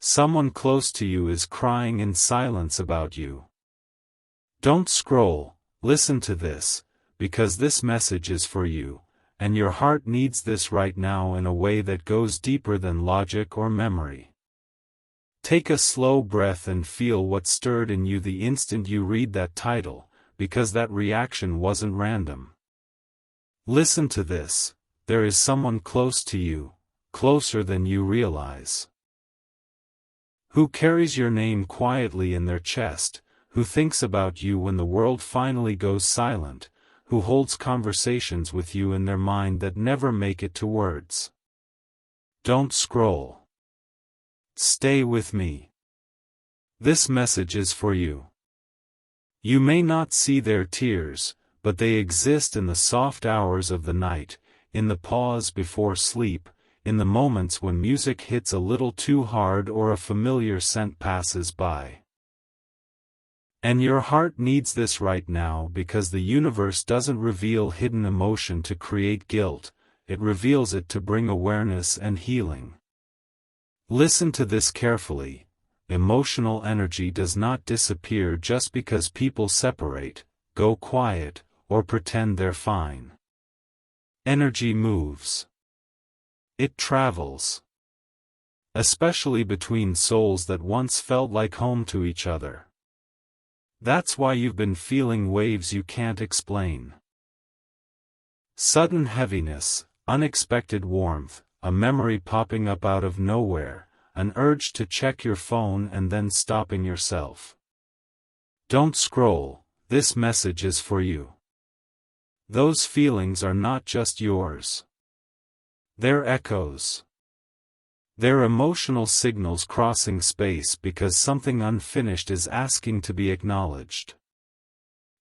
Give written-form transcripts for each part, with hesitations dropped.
Someone close to you is crying in silence about you. Don't scroll, listen to this, because this message is for you, and your heart needs this right now in a way that goes deeper than logic or memory. Take a slow breath and feel what stirred in you the instant you read that title, because that reaction wasn't random. Listen to this, there is someone close to you, closer than you realize. Who carries your name quietly in their chest, who thinks about you when the world finally goes silent, who holds conversations with you in their mind that never make it to words. Don't scroll. Stay with me. This message is for you. You may not see their tears, but they exist in the soft hours of the night, in the pause before sleep, in the moments when music hits a little too hard or a familiar scent passes by. And your heart needs this right now because the universe doesn't reveal hidden emotion to create guilt, it reveals it to bring awareness and healing. Listen to this carefully. Emotional energy does not disappear just because people separate, go quiet, or pretend they're fine. Energy moves. It travels. Especially between souls that once felt like home to each other. That's why you've been feeling waves you can't explain. Sudden heaviness, unexpected warmth, a memory popping up out of nowhere, an urge to check your phone and then stopping yourself. Don't scroll, this message is for you. Those feelings are not just yours. They're echoes. They're emotional signals crossing space because something unfinished is asking to be acknowledged.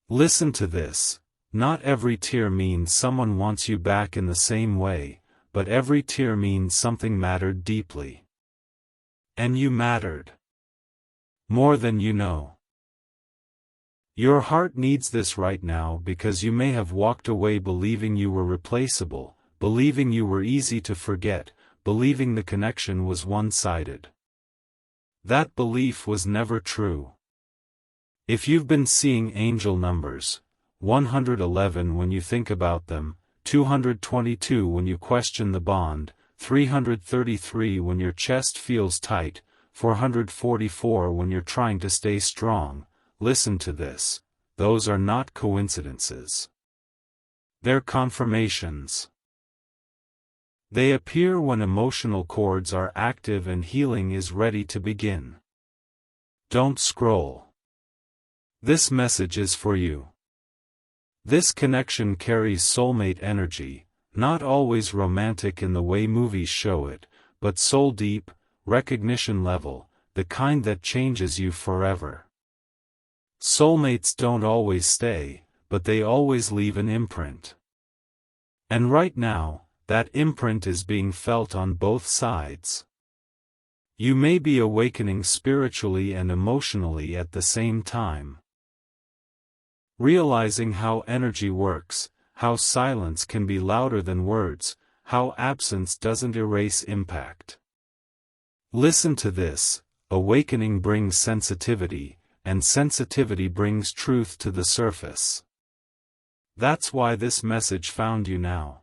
Listen to this, not every tear means someone wants you back in the same way, but every tear means something mattered deeply. And you mattered. More than you know. Your heart needs this right now because you may have walked away believing you were replaceable, believing you were easy to forget, believing the connection was one-sided. That belief was never true. If you've been seeing angel numbers, 111 when you think about them, 222 when you question the bond, 333 when your chest feels tight, 444 when you're trying to stay strong, listen to this, those are not coincidences. They're confirmations. They appear when emotional chords are active and healing is ready to begin. Don't scroll. This message is for you. This connection carries soulmate energy, not always romantic in the way movies show it, but soul deep, recognition level, the kind that changes you forever. Soulmates don't always stay, but they always leave an imprint. And right now, that imprint is being felt on both sides. You may be awakening spiritually and emotionally at the same time. Realizing how energy works, how silence can be louder than words, how absence doesn't erase impact. Listen to this, awakening brings sensitivity, and sensitivity brings truth to the surface. That's why this message found you now.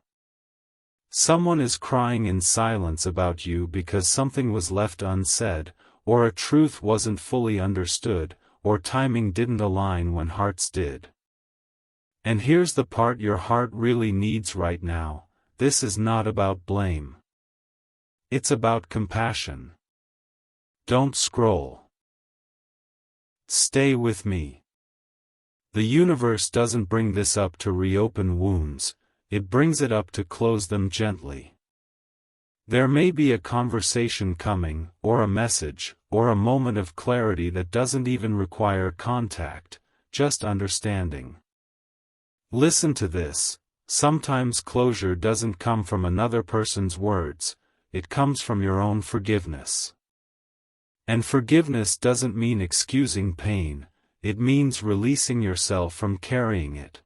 Someone is crying in silence about you because something was left unsaid, or a truth wasn't fully understood, or timing didn't align when hearts did. And here's the part your heart really needs right now, this is not about blame. It's about compassion. Don't scroll. Stay with me. The universe doesn't bring this up to reopen wounds, it brings it up to close them gently. There may be a conversation coming, or a message, or a moment of clarity that doesn't even require contact, just understanding. Listen to this, sometimes closure doesn't come from another person's words, it comes from your own forgiveness. And forgiveness doesn't mean excusing pain, it means releasing yourself from carrying it.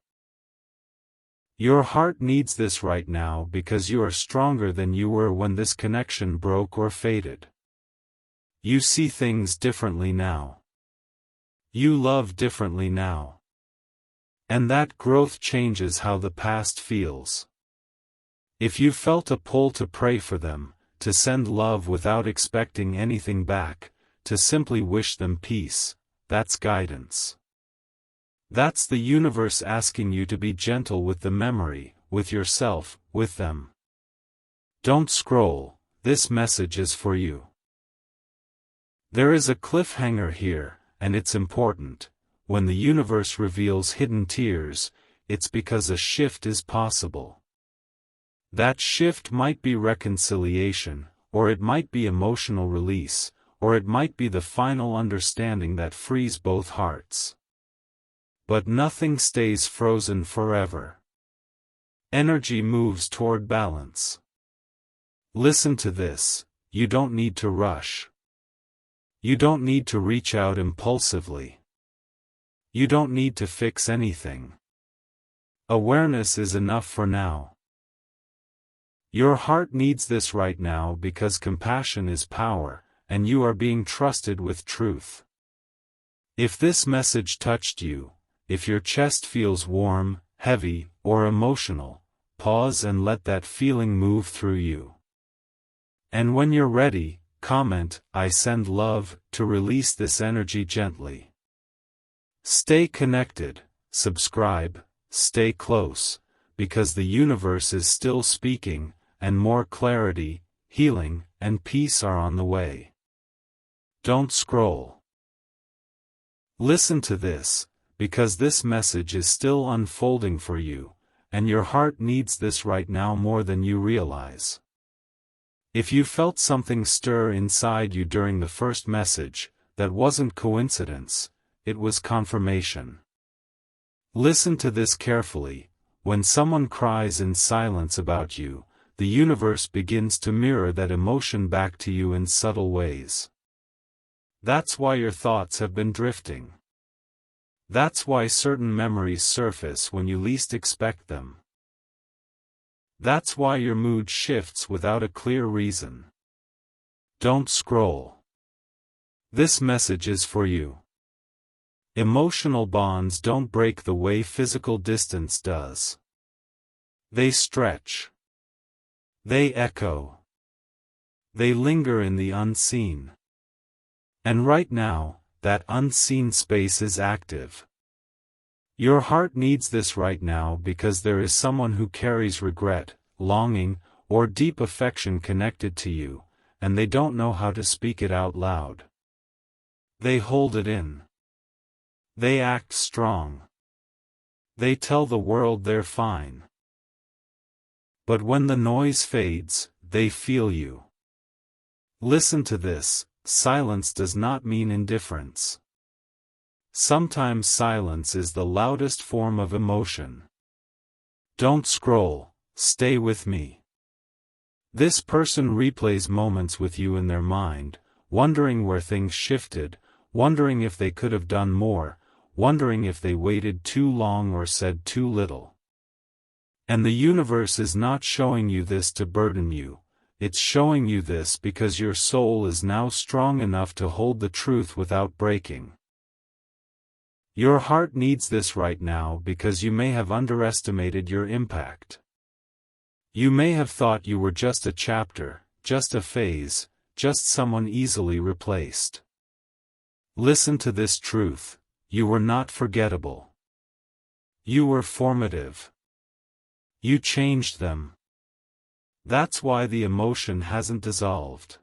Your heart needs this right now because you are stronger than you were when this connection broke or faded. You see things differently now. You love differently now. And that growth changes how the past feels. If you felt a pull to pray for them, to send love without expecting anything back, to simply wish them peace, that's guidance. That's the universe asking you to be gentle with the memory, with yourself, with them. Don't scroll, this message is for you. There is a cliffhanger here, and it's important. When the universe reveals hidden tears, it's because a shift is possible. That shift might be reconciliation, or it might be emotional release, or it might be the final understanding that frees both hearts. But nothing stays frozen forever. Energy moves toward balance. Listen to this, you don't need to rush. You don't need to reach out impulsively. You don't need to fix anything. Awareness is enough for now. Your heart needs this right now because compassion is power, and you are being trusted with truth. If this message touched you, if your chest feels warm, heavy, or emotional, pause and let that feeling move through you. And when you're ready, comment, "I send love," to release this energy gently. Stay connected, subscribe, stay close, because the universe is still speaking, and more clarity, healing, and peace are on the way. Don't scroll. Listen to this, because this message is still unfolding for you, and your heart needs this right now more than you realize. If you felt something stir inside you during the first message, that wasn't coincidence, it was confirmation. Listen to this carefully. When someone cries in silence about you, the universe begins to mirror that emotion back to you in subtle ways. That's why your thoughts have been drifting. That's why certain memories surface when you least expect them. That's why your mood shifts without a clear reason. Don't scroll. This message is for you. Emotional bonds don't break the way physical distance does. They stretch. They echo. They linger in the unseen. And right now, that unseen space is active. Your heart needs this right now because there is someone who carries regret, longing, or deep affection connected to you, and they don't know how to speak it out loud. They hold it in. They act strong. They tell the world they're fine. But when the noise fades, they feel you. Listen to this, silence does not mean indifference. Sometimes silence is the loudest form of emotion. Don't scroll, stay with me. This person replays moments with you in their mind, wondering where things shifted, wondering if they could have done more, wondering if they waited too long or said too little. And the universe is not showing you this to burden you, it's showing you this because your soul is now strong enough to hold the truth without breaking. Your heart needs this right now because you may have underestimated your impact. You may have thought you were just a chapter, just a phase, just someone easily replaced. Listen to this truth. You were not forgettable. You were formative. You changed them. That's why the emotion hasn't dissolved.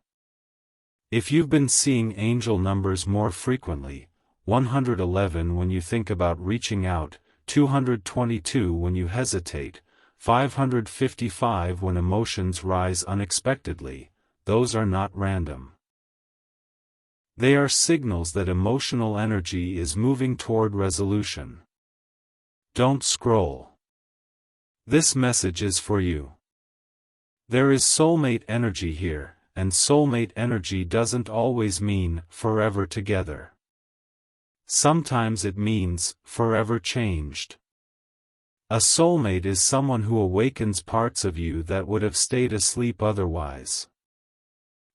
If you've been seeing angel numbers more frequently, 111 when you think about reaching out, 222 when you hesitate, 555 when emotions rise unexpectedly, those are not random. They are signals that emotional energy is moving toward resolution. Don't scroll. This message is for you. There is soulmate energy here, and soulmate energy doesn't always mean forever together. Sometimes it means forever changed. A soulmate is someone who awakens parts of you that would have stayed asleep otherwise.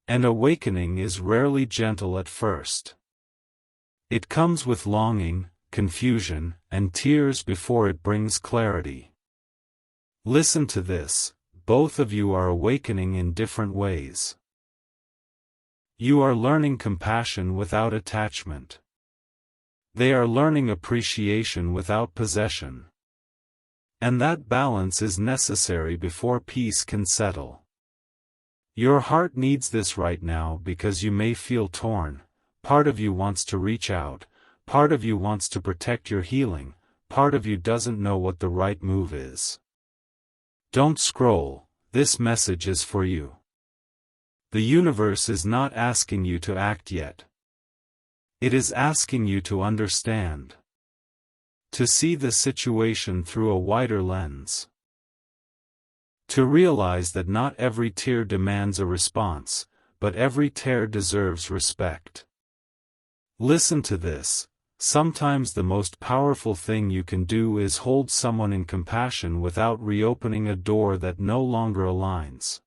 And awakening is rarely gentle at first. It comes with longing, confusion, and tears before it brings clarity. Listen to this, both of you are awakening in different ways. You are learning compassion without attachment. They are learning appreciation without possession. And that balance is necessary before peace can settle. Your heart needs this right now because you may feel torn. Part of you wants to reach out, part of you wants to protect your healing, part of you doesn't know what the right move is. Don't scroll, this message is for you. The universe is not asking you to act yet. It is asking you to understand. To see the situation through a wider lens. To realize that not every tear demands a response, but every tear deserves respect. Listen to this, sometimes the most powerful thing you can do is hold someone in compassion without reopening a door that no longer aligns.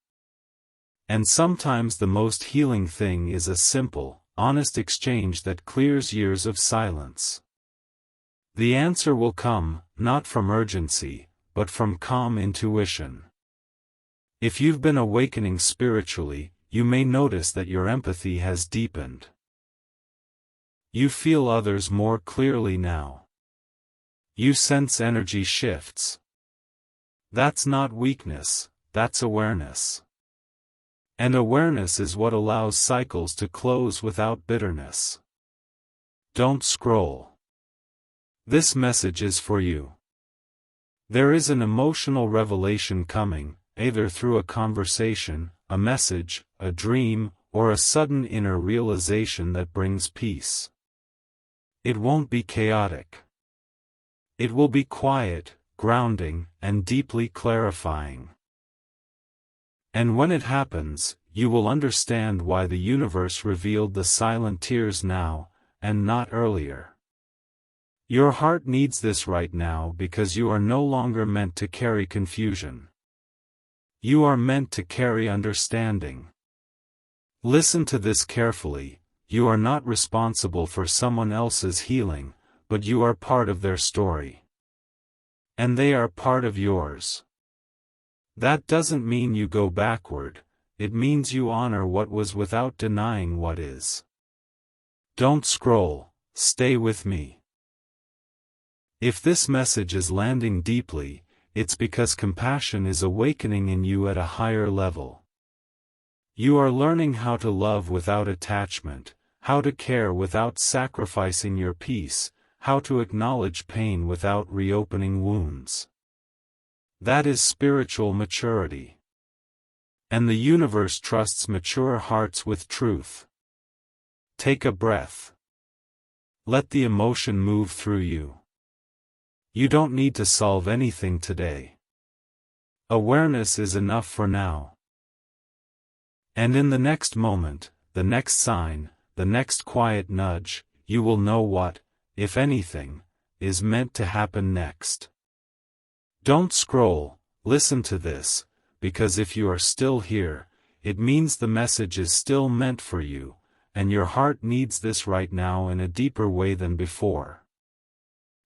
And sometimes the most healing thing is a simple, honest exchange that clears years of silence. The answer will come, not from urgency, but from calm intuition. If you've been awakening spiritually, you may notice that your empathy has deepened. You feel others more clearly now. You sense energy shifts. That's not weakness, that's awareness. And awareness is what allows cycles to close without bitterness. Don't scroll. This message is for you. There is an emotional revelation coming, either through a conversation, a message, a dream, or a sudden inner realization that brings peace. It won't be chaotic. It will be quiet, grounding, and deeply clarifying. And when it happens, you will understand why the universe revealed the silent tears now, and not earlier. Your heart needs this right now because you are no longer meant to carry confusion. You are meant to carry understanding. Listen to this carefully, you are not responsible for someone else's healing, but you are part of their story. And they are part of yours. That doesn't mean you go backward, it means you honor what was without denying what is. Don't scroll, stay with me. If this message is landing deeply, it's because compassion is awakening in you at a higher level. You are learning how to love without attachment, how to care without sacrificing your peace, how to acknowledge pain without reopening wounds. That is spiritual maturity. And the universe trusts mature hearts with truth. Take a breath. Let the emotion move through you. You don't need to solve anything today. Awareness is enough for now. And in the next moment, the next sign, the next quiet nudge, you will know what, if anything, is meant to happen next. Don't scroll, listen to this, because if you are still here, it means the message is still meant for you, and your heart needs this right now in a deeper way than before.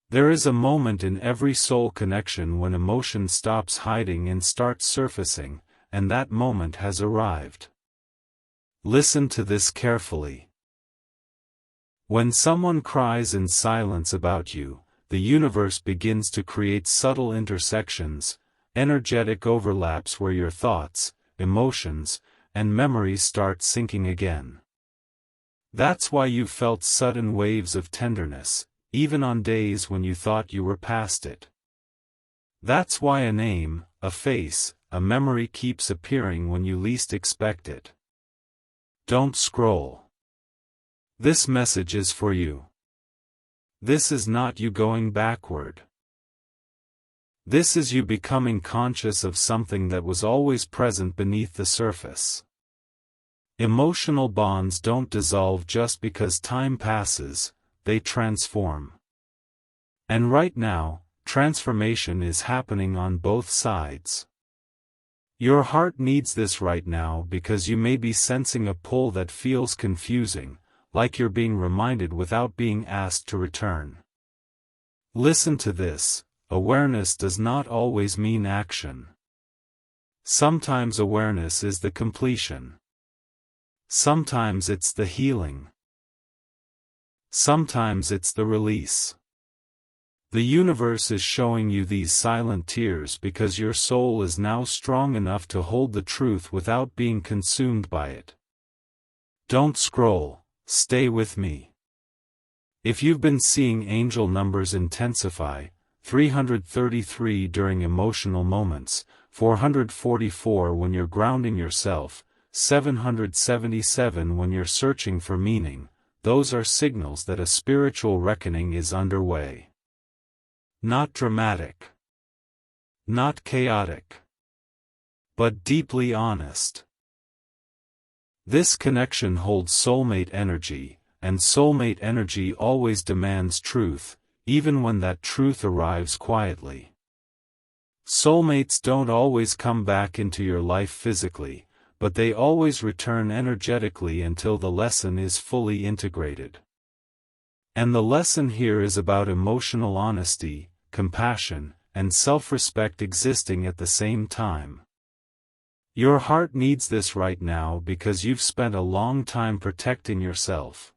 There is a moment in every soul connection when emotion stops hiding and starts surfacing, and that moment has arrived. Listen to this carefully. When someone cries in silence about you, the universe begins to create subtle intersections, energetic overlaps where your thoughts, emotions, and memories start syncing again. That's why you felt sudden waves of tenderness, even on days when you thought you were past it. That's why a name, a face, a memory keeps appearing when you least expect it. Don't scroll. This message is for you. This is not you going backward. This is you becoming conscious of something that was always present beneath the surface. Emotional bonds don't dissolve just because time passes, they transform. And right now, transformation is happening on both sides. Your heart needs this right now because you may be sensing a pull that feels confusing, like you're being reminded without being asked to return. Listen to this: awareness does not always mean action. Sometimes awareness is the completion. Sometimes it's the healing. Sometimes it's the release. The universe is showing you these silent tears because your soul is now strong enough to hold the truth without being consumed by it. Don't scroll, stay with me. If you've been seeing angel numbers intensify, 333 during emotional moments, 444 when you're grounding yourself, 777 when you're searching for meaning, those are signals that a spiritual reckoning is underway. Not dramatic. Not chaotic. But deeply honest. This connection holds soulmate energy, and soulmate energy always demands truth, even when that truth arrives quietly. Soulmates don't always come back into your life physically, but they always return energetically until the lesson is fully integrated. And the lesson here is about emotional honesty, compassion, and self-respect existing at the same time. Your heart needs this right now because you've spent a long time protecting yourself.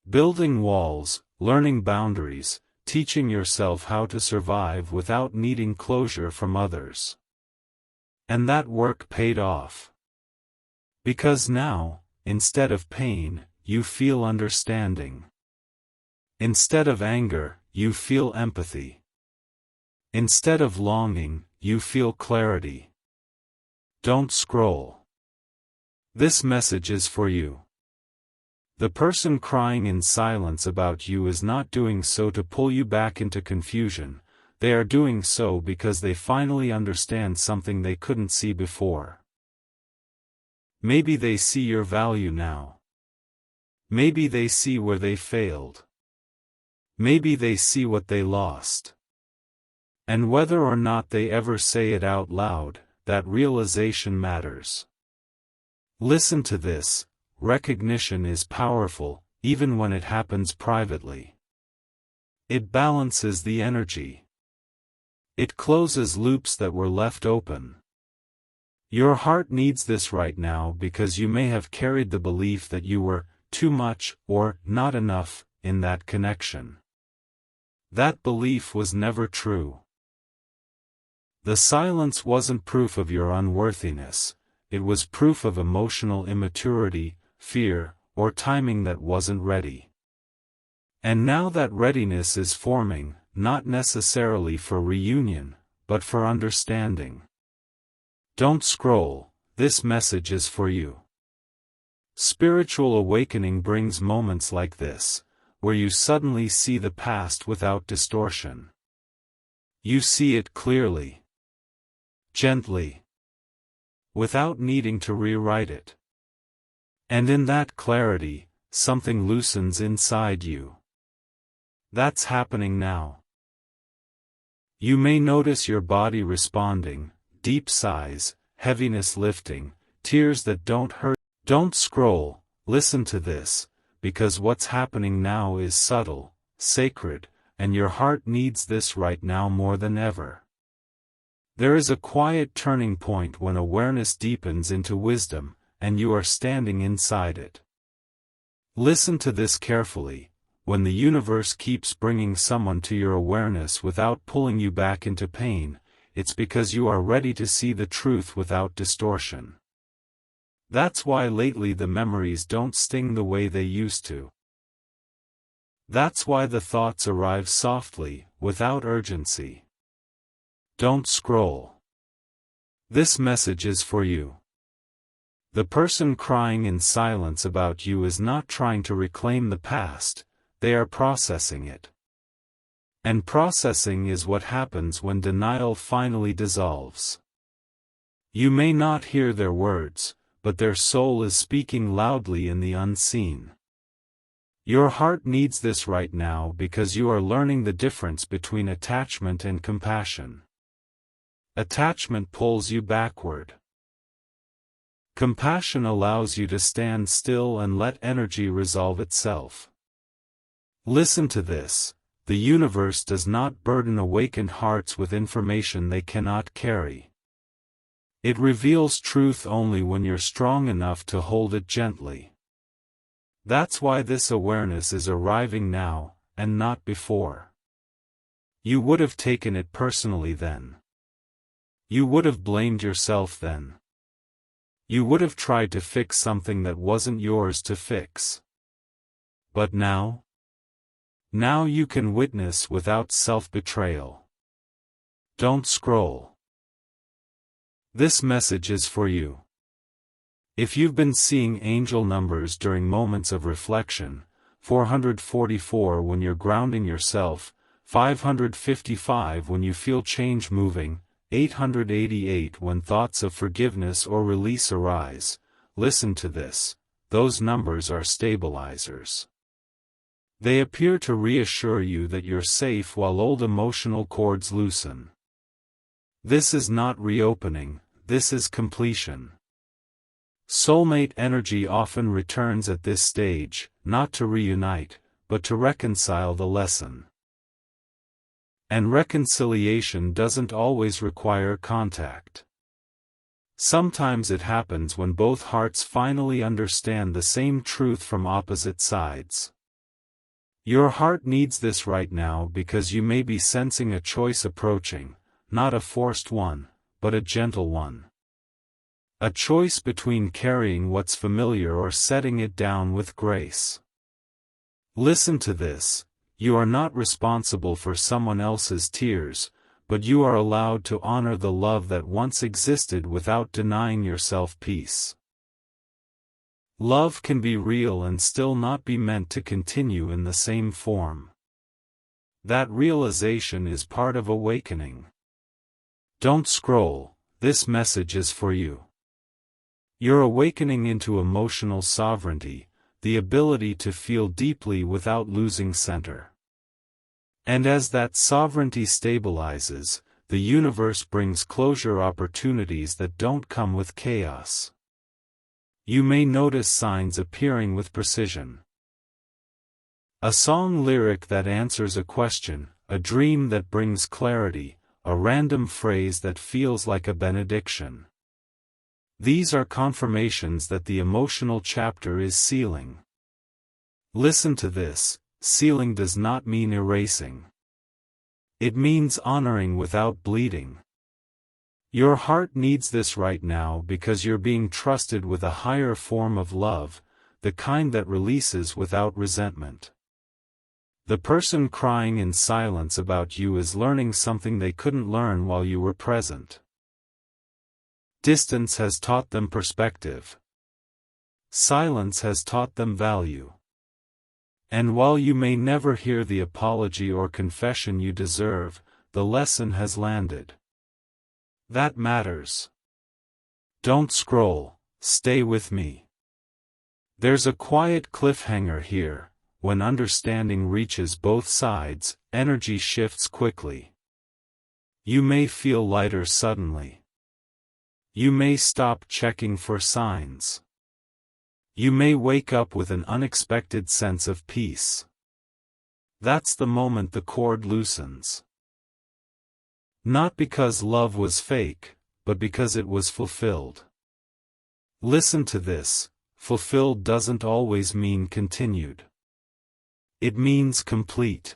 Building walls, learning boundaries, teaching yourself how to survive without needing closure from others. And that work paid off. Because now, instead of pain, you feel understanding. Instead of anger, you feel empathy. Instead of longing, you feel clarity. Don't scroll. This message is for you. The person crying in silence about you is not doing so to pull you back into confusion, they are doing so because they finally understand something they couldn't see before. Maybe they see your value now. Maybe they see where they failed. Maybe they see what they lost. And whether or not they ever say it out loud, that realization matters. Listen to this: recognition is powerful, even when it happens privately. It balances the energy. It closes loops that were left open. Your heart needs this right now because you may have carried the belief that you were too much or not enough in that connection. That belief was never true. The silence wasn't proof of your unworthiness, it was proof of emotional immaturity, fear, or timing that wasn't ready. And now that readiness is forming, not necessarily for reunion, but for understanding. Don't scroll, this message is for you. Spiritual awakening brings moments like this, where you suddenly see the past without distortion. You see it clearly. Gently. Without needing to rewrite it. And in that clarity, something loosens inside you. That's happening now. You may notice your body responding, deep sighs, heaviness lifting, tears that don't hurt. Don't scroll, listen to this, because what's happening now is subtle, sacred, and your heart needs this right now more than ever. There is a quiet turning point when awareness deepens into wisdom, and you are standing inside it. Listen to this carefully: when the universe keeps bringing someone to your awareness without pulling you back into pain, it's because you are ready to see the truth without distortion. That's why lately the memories don't sting the way they used to. That's why the thoughts arrive softly, without urgency. Don't scroll. This message is for you. The person crying in silence about you is not trying to reclaim the past, they are processing it. And processing is what happens when denial finally dissolves. You may not hear their words, but their soul is speaking loudly in the unseen. Your heart needs this right now because you are learning the difference between attachment and compassion. Attachment pulls you backward. Compassion allows you to stand still and let energy resolve itself. Listen to this: the universe does not burden awakened hearts with information they cannot carry. It reveals truth only when you're strong enough to hold it gently. That's why this awareness is arriving now, and not before. You would have taken it personally then. You would have blamed yourself then. You would have tried to fix something that wasn't yours to fix. But now? Now you can witness without self-betrayal. Don't scroll. This message is for you. If you've been seeing angel numbers during moments of reflection, 444 when you're grounding yourself, 555 when you feel change moving, 888 when thoughts of forgiveness or release arise, listen to this: those numbers are stabilizers. They appear to reassure you that you're safe while old emotional cords loosen. This is not reopening, this is completion. Soulmate energy often returns at this stage, not to reunite, but to reconcile the lesson. And reconciliation doesn't always require contact. Sometimes it happens when both hearts finally understand the same truth from opposite sides. Your heart needs this right now because you may be sensing a choice approaching, not a forced one, but a gentle one. A choice between carrying what's familiar or setting it down with grace. Listen to this: you are not responsible for someone else's tears, but you are allowed to honor the love that once existed without denying yourself peace. Love can be real and still not be meant to continue in the same form. That realization is part of awakening. Don't scroll, this message is for you. You're awakening into emotional sovereignty, the ability to feel deeply without losing center. And as that sovereignty stabilizes, the universe brings closure opportunities that don't come with chaos. You may notice signs appearing with precision. A song lyric that answers a question, a dream that brings clarity, a random phrase that feels like a benediction. These are confirmations that the emotional chapter is sealing. Listen to this: sealing does not mean erasing. It means honoring without bleeding. Your heart needs this right now because you're being trusted with a higher form of love, the kind that releases without resentment. The person crying in silence about you is learning something they couldn't learn while you were present. Distance has taught them perspective. Silence has taught them value. And while you may never hear the apology or confession you deserve, the lesson has landed. That matters. Don't scroll, stay with me. There's a quiet cliffhanger here: when understanding reaches both sides, energy shifts quickly. You may feel lighter suddenly. You may stop checking for signs. You may wake up with an unexpected sense of peace. That's the moment the cord loosens. Not because love was fake, but because it was fulfilled. Listen to this: fulfilled doesn't always mean continued. It means complete.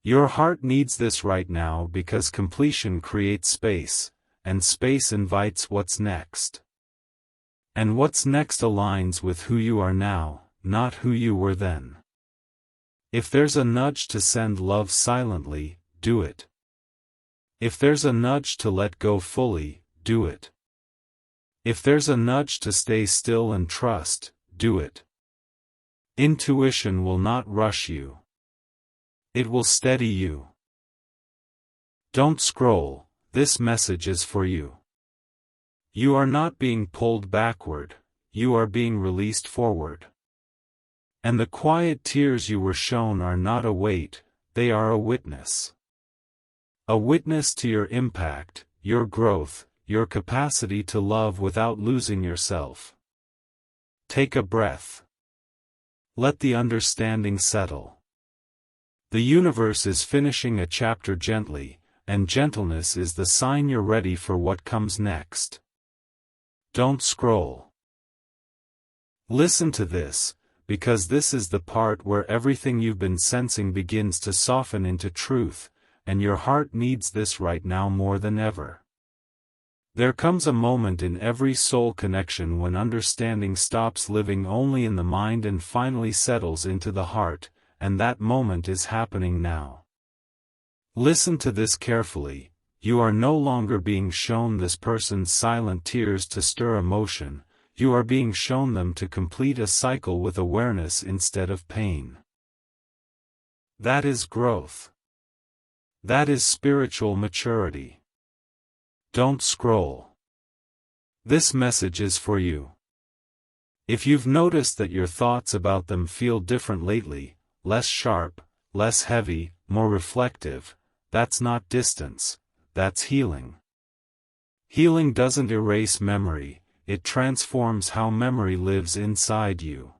Your heart needs this right now because completion creates space, and space invites what's next. And what's next aligns with who you are now, not who you were then. If there's a nudge to send love silently, do it. If there's a nudge to let go fully, do it. If there's a nudge to stay still and trust, do it. Intuition will not rush you. It will steady you. Don't scroll, this message is for you. You are not being pulled backward, you are being released forward. And the quiet tears you were shown are not a weight, they are a witness. A witness to your impact, your growth, your capacity to love without losing yourself. Take a breath. Let the understanding settle. The universe is finishing a chapter gently, and gentleness is the sign you're ready for what comes next. Don't scroll. Listen to this, because this is the part where everything you've been sensing begins to soften into truth, and your heart needs this right now more than ever. There comes a moment in every soul connection when understanding stops living only in the mind and finally settles into the heart, and that moment is happening now. Listen to this carefully. You are no longer being shown this person's silent tears to stir emotion, you are being shown them to complete a cycle with awareness instead of pain. That is growth. That is spiritual maturity. Don't scroll. This message is for you. If you've noticed that your thoughts about them feel different lately, less sharp, less heavy, more reflective, that's not distance, that's healing. Healing doesn't erase memory, it transforms how memory lives inside you.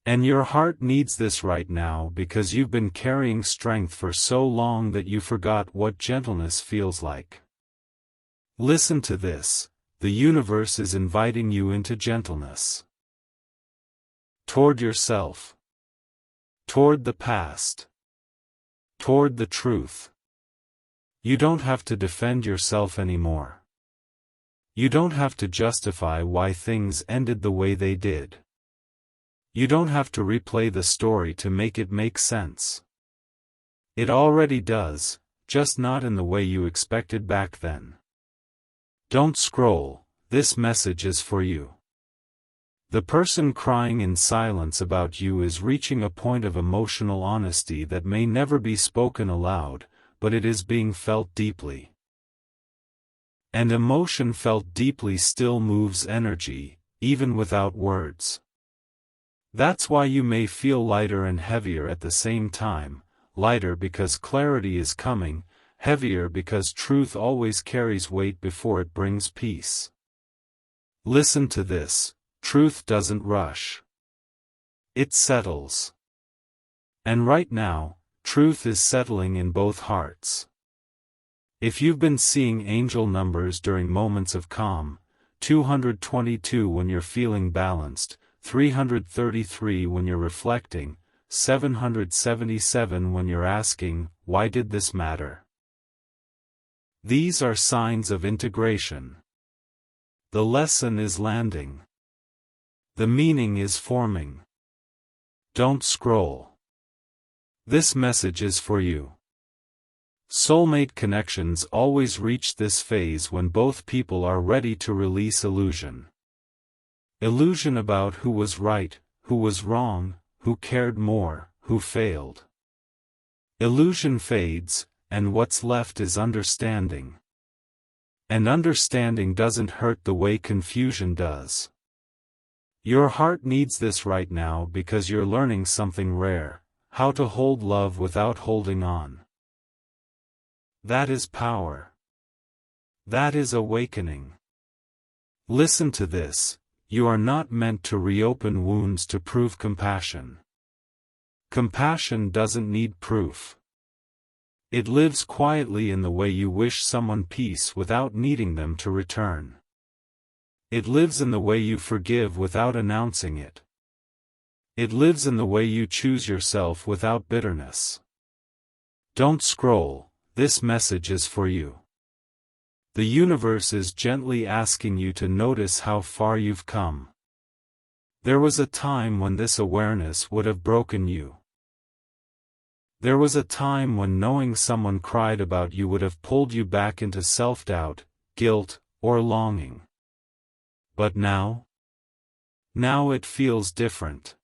And your heart needs this right now because you've been carrying strength for so long that you forgot what gentleness feels like. Listen to this, the universe is inviting you into gentleness. Toward yourself. Toward the past. Toward the truth. You don't have to defend yourself anymore. You don't have to justify why things ended the way they did. You don't have to replay the story to make it make sense. It already does, just not in the way you expected back then. Don't scroll, this message is for you. The person crying in silence about you is reaching a point of emotional honesty that may never be spoken aloud, but it is being felt deeply. And emotion felt deeply still moves energy, even without words. That's why you may feel lighter and heavier at the same time, lighter because clarity is coming, heavier because truth always carries weight before it brings peace. Listen to this. Truth doesn't rush. It settles. And right now, truth is settling in both hearts. If you've been seeing angel numbers during moments of calm, 222 when you're feeling balanced, 333 when you're reflecting, 777 when you're asking, why did this matter? These are signs of integration. The lesson is landing. The meaning is forming. Don't scroll. This message is for you. Soulmate connections always reach this phase when both people are ready to release illusion. Illusion about who was right, who was wrong, who cared more, who failed. Illusion fades, and what's left is understanding. And understanding doesn't hurt the way confusion does. Your heart needs this right now because you're learning something rare, how to hold love without holding on. That is power. That is awakening. Listen to this, you are not meant to reopen wounds to prove compassion. Compassion doesn't need proof. It lives quietly in the way you wish someone peace without needing them to return. It lives in the way you forgive without announcing it. It lives in the way you choose yourself without bitterness. Don't scroll, this message is for you. The universe is gently asking you to notice how far you've come. There was a time when this awareness would have broken you. There was a time when knowing someone cried about you would have pulled you back into self-doubt, guilt, or longing. But now? Now it feels different.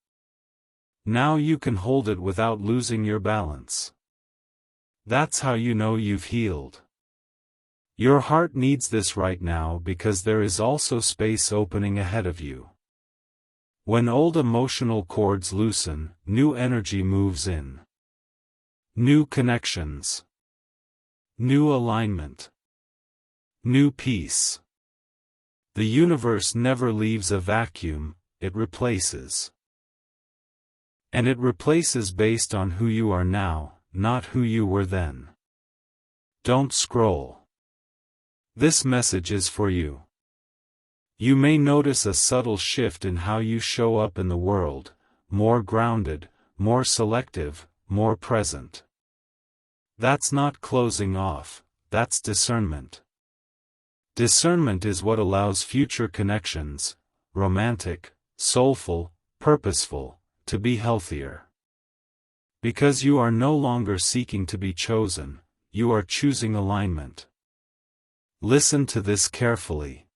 Now you can hold it without losing your balance. That's how you know you've healed. Your heart needs this right now because there is also space opening ahead of you. When old emotional cords loosen, new energy moves in. New connections. New alignment. New peace. The universe never leaves a vacuum, it replaces. And it replaces based on who you are now, not who you were then. Don't scroll. This message is for you. You may notice a subtle shift in how you show up in the world, more grounded, more selective, more present. That's not closing off, that's discernment. Discernment is what allows future connections, romantic, soulful, purposeful, to be healthier. Because you are no longer seeking to be chosen, you are choosing alignment. Listen to this carefully.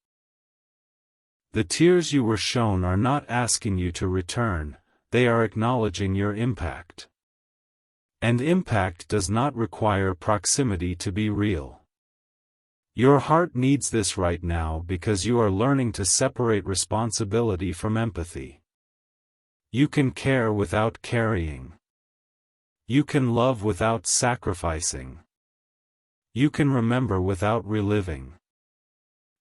The tears you were shown are not asking you to return, they are acknowledging your impact. And impact does not require proximity to be real. Your heart needs this right now because you are learning to separate responsibility from empathy. You can care without carrying. You can love without sacrificing. You can remember without reliving.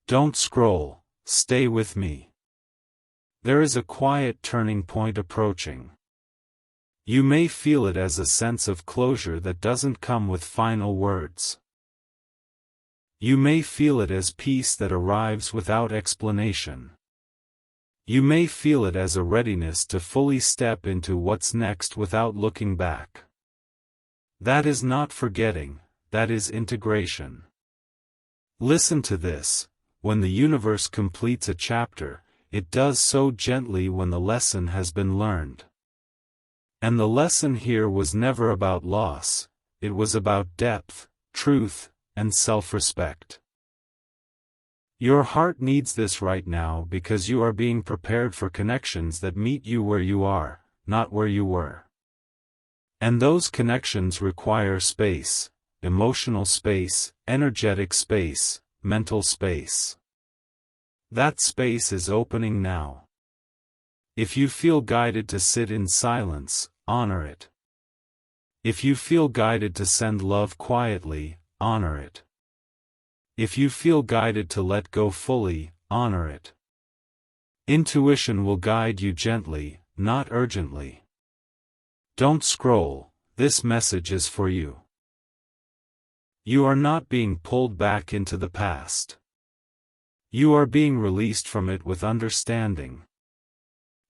Don't scroll, stay with me. There is a quiet turning point approaching. You may feel it as a sense of closure that doesn't come with final words. You may feel it as peace that arrives without explanation. You may feel it as a readiness to fully step into what's next without looking back. That is not forgetting, that is integration. Listen to this, when the universe completes a chapter, it does so gently when the lesson has been learned. And the lesson here was never about loss, it was about depth, truth, and self-respect. Your heart needs this right now because you are being prepared for connections that meet you where you are, not where you were. And those connections require space, emotional space, energetic space, mental space. That space is opening now. If you feel guided to sit in silence, honor it. If you feel guided to send love quietly, honor it. If you feel guided to let go fully, honor it. Intuition will guide you gently, not urgently. Don't scroll, this message is for you. You are not being pulled back into the past. You are being released from it with understanding.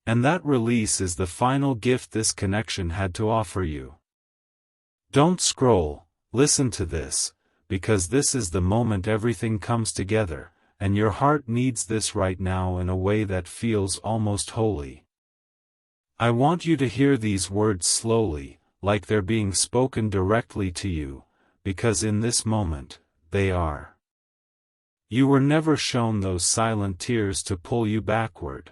And that release is the final gift this connection had to offer you. Don't scroll, listen to this, because this is the moment everything comes together, and your heart needs this right now in a way that feels almost holy. I want you to hear these words slowly, like they're being spoken directly to you, because in this moment, they are. You were never shown those silent tears to pull you backward.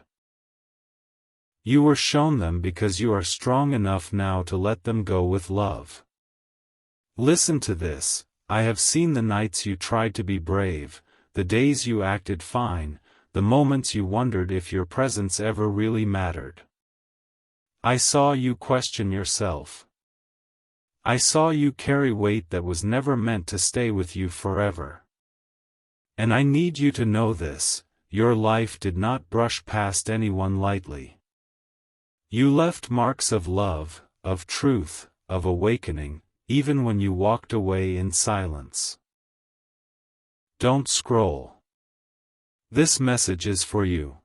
You were shown them because you are strong enough now to let them go with love. Listen to this. I have seen the nights you tried to be brave, the days you acted fine, the moments you wondered if your presence ever really mattered. I saw you question yourself. I saw you carry weight that was never meant to stay with you forever. And I need you to know this, your life did not brush past anyone lightly. You left marks of love, of truth, of awakening, even when you walked away in silence. Don't scroll. This message is for you.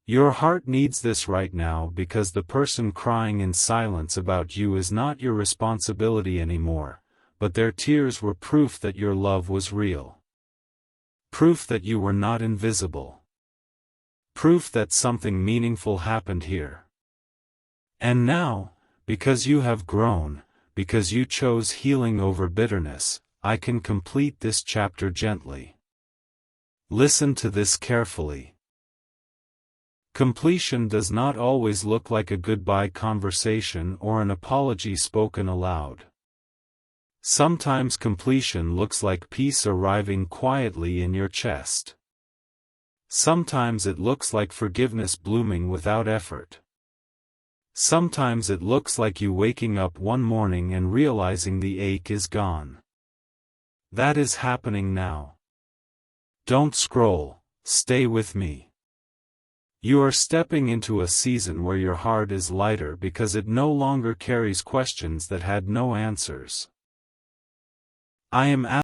Your heart needs this right now because the person crying in silence about you is not your responsibility anymore, but their tears were proof that your love was real. Proof that you were not invisible. Proof that something meaningful happened here. And now, because you have grown, because you chose healing over bitterness, I can complete this chapter gently. Listen to this carefully. Completion does not always look like a goodbye conversation or an apology spoken aloud. Sometimes completion looks like peace arriving quietly in your chest. Sometimes it looks like forgiveness blooming without effort. Sometimes it looks like you waking up one morning and realizing the ache is gone. That is happening now. Don't scroll, stay with me. You are stepping into a season where your heart is lighter because it no longer carries questions that had no answers. I am